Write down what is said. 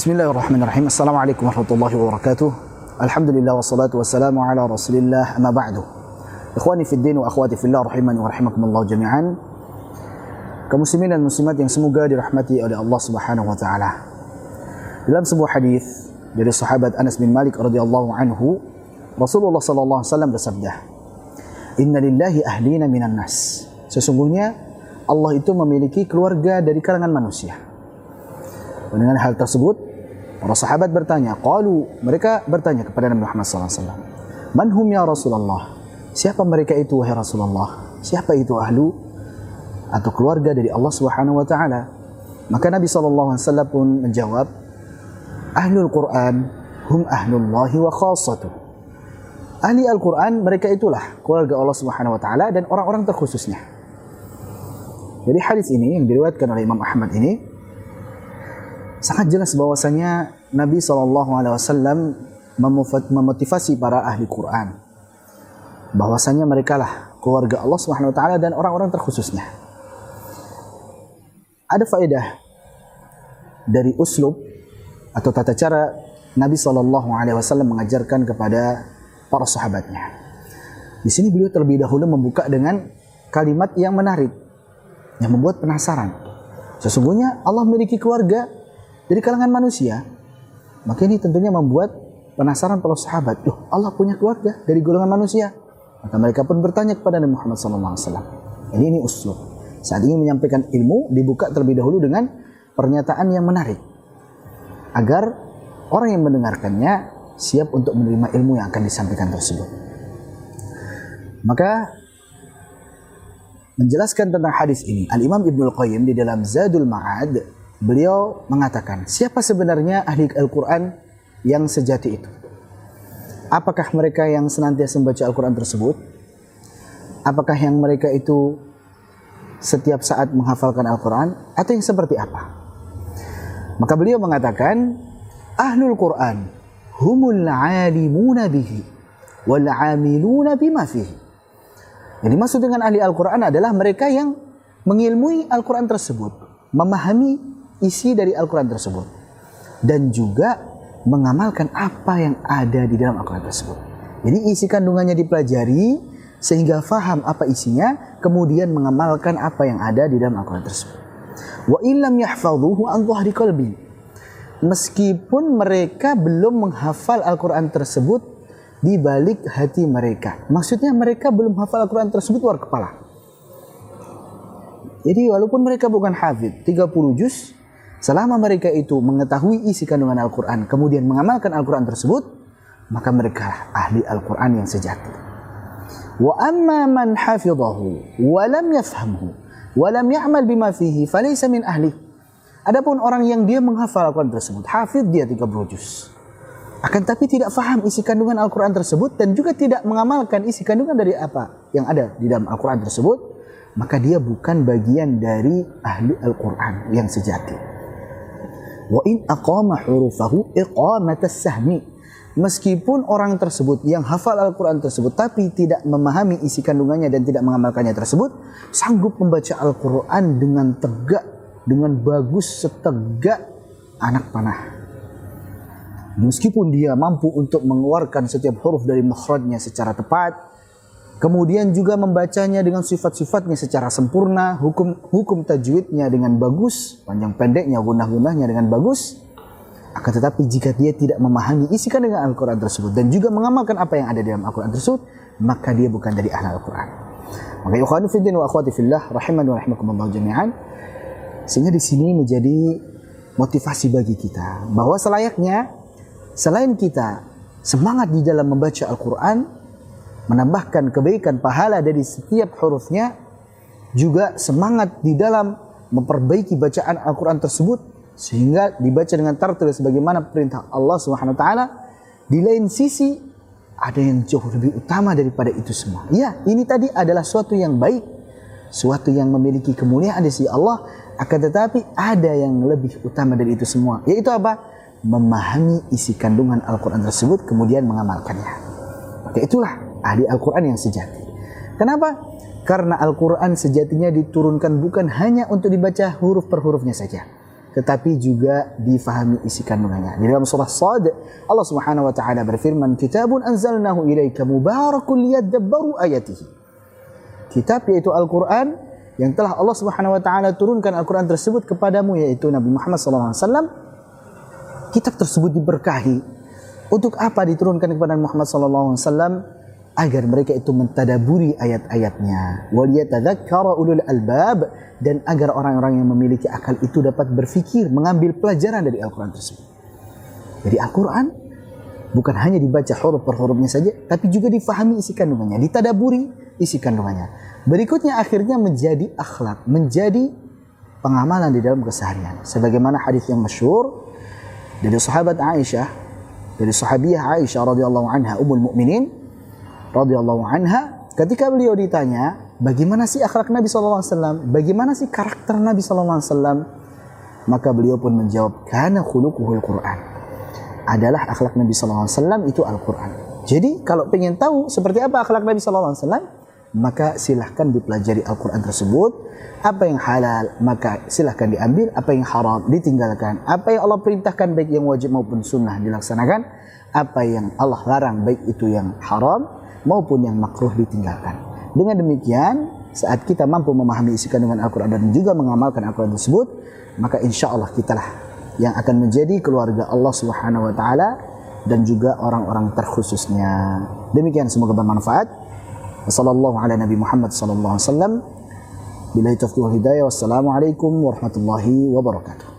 Bismillahirrahmanirrahim. Assalamualaikum warahmatullahi wabarakatuh. Alhamdulillah wassalatu wassalamu ala rasulillah amma ba'du. Ikhwani fid din wa akhwati fillah rahimani wa rahimakumullah jami'an. Kaum muslimin dan muslimat yang semoga dirahmati oleh Allah Subhanahu wa taala. Dalam sebuah hadis dari sahabat Anas bin Malik radhiyallahu anhu, Rasulullah sallallahu alaihi wasallam bersabda, "Inna lillahi ahlina minan nas." Sesungguhnya Allah itu memiliki keluarga dari kalangan manusia. Dengan hal tersebut, para sahabat bertanya, mereka bertanya kepada Nabi Muhammad SAW, "Man hum ya Rasulullah?" Siapa mereka itu wahai Rasulullah? Siapa itu ahlu atau keluarga dari Allah Subhanahu wa taala? Maka Nabi SAW pun menjawab, "Ahlul Quran hum ahlullahi wa khassatuh." Ahli Al-Quran mereka itulah keluarga Allah Subhanahu wa taala dan orang-orang terkhususnya. Jadi hadis ini yang diriwayatkan oleh Imam Ahmad ini sangat jelas bahwasanya Nabi SAW memotivasi para ahli Quran bahwasanya mereka lah keluarga Allah Subhanahu wa taala dan orang-orang terkhususnya. Ada faedah dari uslub atau tata cara Nabi SAW mengajarkan kepada para sahabatnya. Di sini beliau terlebih dahulu membuka dengan kalimat yang menarik, yang membuat penasaran. Sesungguhnya Allah memiliki keluarga dari kalangan manusia. Maka ini tentunya membuat penasaran para sahabat. Loh, Allah punya keluarga dari golongan manusia. Maka mereka pun bertanya kepada Nabi Muhammad SAW. Ini uslub. Saat ingin menyampaikan ilmu, dibuka terlebih dahulu dengan pernyataan yang menarik. Agar orang yang mendengarkannya siap untuk menerima ilmu yang akan disampaikan tersebut. Maka menjelaskan tentang hadis ini, Al-Imam Ibnul Qayyim di dalam Zadul Ma'ad, beliau mengatakan, siapa sebenarnya ahli Al-Quran yang sejati itu? Apakah mereka yang senantiasa membaca Al-Quran tersebut? Apakah yang mereka itu setiap saat menghafalkan Al-Quran? Atau yang seperti apa? Maka beliau mengatakan, Ahlul Quran humul alimuna bihi wal amiluna bima fihi. Jadi maksud dengan ahli Al-Quran adalah mereka yang mengilmui Al-Quran tersebut, memahami isi dari Al-Quran tersebut, dan juga mengamalkan apa yang ada di dalam Al-Quran tersebut. Jadi isi kandungannya dipelajari sehingga faham apa isinya, kemudian mengamalkan apa yang ada di dalam Al-Quran tersebut. Wa illam yahfadhuhu an dhahri qalbi. Meskipun mereka belum menghafal Al-Quran tersebut di balik hati mereka. Maksudnya mereka belum hafal Al-Quran tersebut luar kepala. Jadi walaupun mereka bukan hafidh 30 juz, selama mereka itu mengetahui isi kandungan Al-Quran, kemudian mengamalkan Al-Quran tersebut, maka mereka ahli Al-Quran yang sejati. Wa amma man hafidhahu wa lam yafhamhu wa lam ya'mal bima fihi falaysa min ahli. Adapun orang yang dia menghafal Al-Quran tersebut, hafidh dia 30 juz, akan tapi tidak faham isi kandungan Al-Quran tersebut dan juga tidak mengamalkan isi kandungan dari apa yang ada di dalam Al-Quran tersebut, maka dia bukan bagian dari ahli Al-Quran yang sejati. Wa in aqama hurufahu iqamatas sahmi. Meskipun orang tersebut yang hafal Al-Quran tersebut tapi tidak memahami isi kandungannya dan tidak mengamalkannya tersebut, sanggup membaca Al-Quran dengan tegak, dengan bagus setegak anak panah. Meskipun dia mampu untuk mengeluarkan setiap huruf dari makhrajnya secara tepat, kemudian juga membacanya dengan sifat-sifatnya secara sempurna, hukum tajwidnya dengan bagus, panjang pendeknya, gunah-gunahnya dengan bagus. Akan tetapi jika dia tidak memahami isi kandungan Al-Quran tersebut dan juga mengamalkan apa yang ada di dalam Al-Quran tersebut, maka dia bukan dari ahli Al-Quran. Maka ikhwani fiddin wa akhwati fillah rahimani wa rahimakumullah jami'an. Sehingga di sini menjadi motivasi bagi kita bahwa selayaknya selain kita semangat di dalam membaca Al-Quran, menambahkan kebaikan pahala dari setiap hurufnya, juga semangat di dalam memperbaiki bacaan Al-Quran tersebut sehingga dibaca dengan tartil sebagaimana perintah Allah Subhanahu wa taala. Di lain sisi ada yang jauh lebih utama daripada itu semua. Ya, ini tadi adalah suatu yang baik, suatu yang memiliki kemuliaan di sisi Allah, akan tetapi ada yang lebih utama dari itu semua, yaitu apa? Memahami isi kandungan Al-Quran tersebut kemudian mengamalkannya. Maka itulah ahli Al-Quran yang sejati. Kenapa? Karena Al-Quran sejatinya diturunkan bukan hanya untuk dibaca huruf per hurufnya saja, tetapi juga difahami isi kandungannya. Di dalam surah Shad, Allah Subhanahu wa taala berfirman, "Kitabun anzalnahu ilaika mubarakun liyadabbaru ayatihi." Kitab yaitu Al-Qur'an yang telah Allah Subhanahu wa taala turunkan Al-Qur'an tersebut kepadamu, yaitu Nabi Muhammad sallallahu alaihi wasallam. Kitab tersebut diberkahi. Untuk apa diturunkan kepada Muhammad sallallahu alaihi wasallam? Agar mereka itu mentadaburi ayat-ayatnya. Wa liyatadzakkara ulul albab, dan agar orang-orang yang memiliki akal itu dapat berfikir, mengambil pelajaran dari Al-Qur'an tersebut. Jadi Al-Qur'an bukan hanya dibaca huruf per hurufnya saja, tapi juga difahami isi kandungannya, ditadaburi isi kandungannya. Berikutnya akhirnya menjadi akhlak, menjadi pengamalan di dalam keseharian. Sebagaimana hadis yang masyhur dari sahabat Aisyah, dari sahabiah Aisyah radhiyallahu anha, ummul mukminin radhiyallahu anha, ketika beliau ditanya, bagaimana sih akhlak Nabi sallallahu alaihi wasallam? Bagaimana sih karakter Nabi sallallahu alaihi wasallam? Maka beliau pun menjawab, kana khuluquhul Qur'an. Adalah akhlak Nabi sallallahu alaihi wasallam itu Al-Qur'an. Jadi kalau pengen tahu seperti apa akhlak Nabi sallallahu alaihi wasallam, maka silahkan dipelajari Al-Qur'an tersebut. Apa yang halal maka silahkan diambil, apa yang haram ditinggalkan. Apa yang Allah perintahkan baik yang wajib maupun sunnah dilaksanakan. Apa yang Allah larang baik itu yang haram maupun yang makruh ditinggalkan. Dengan demikian, saat kita mampu memahami isi kandungan Al-Quran dan juga mengamalkan Al-Quran tersebut, maka insya Allah kitalah yang akan menjadi keluarga Allah Subhanahu wa taala dan juga orang-orang terkhususnya. Demikian, semoga bermanfaat. Wassallallahu ala Nabi Muhammad sallallahu alaihi wasallam. Billahi taufiq wal hidayah. Wassalamualaikum warahmatullahi wabarakatuh.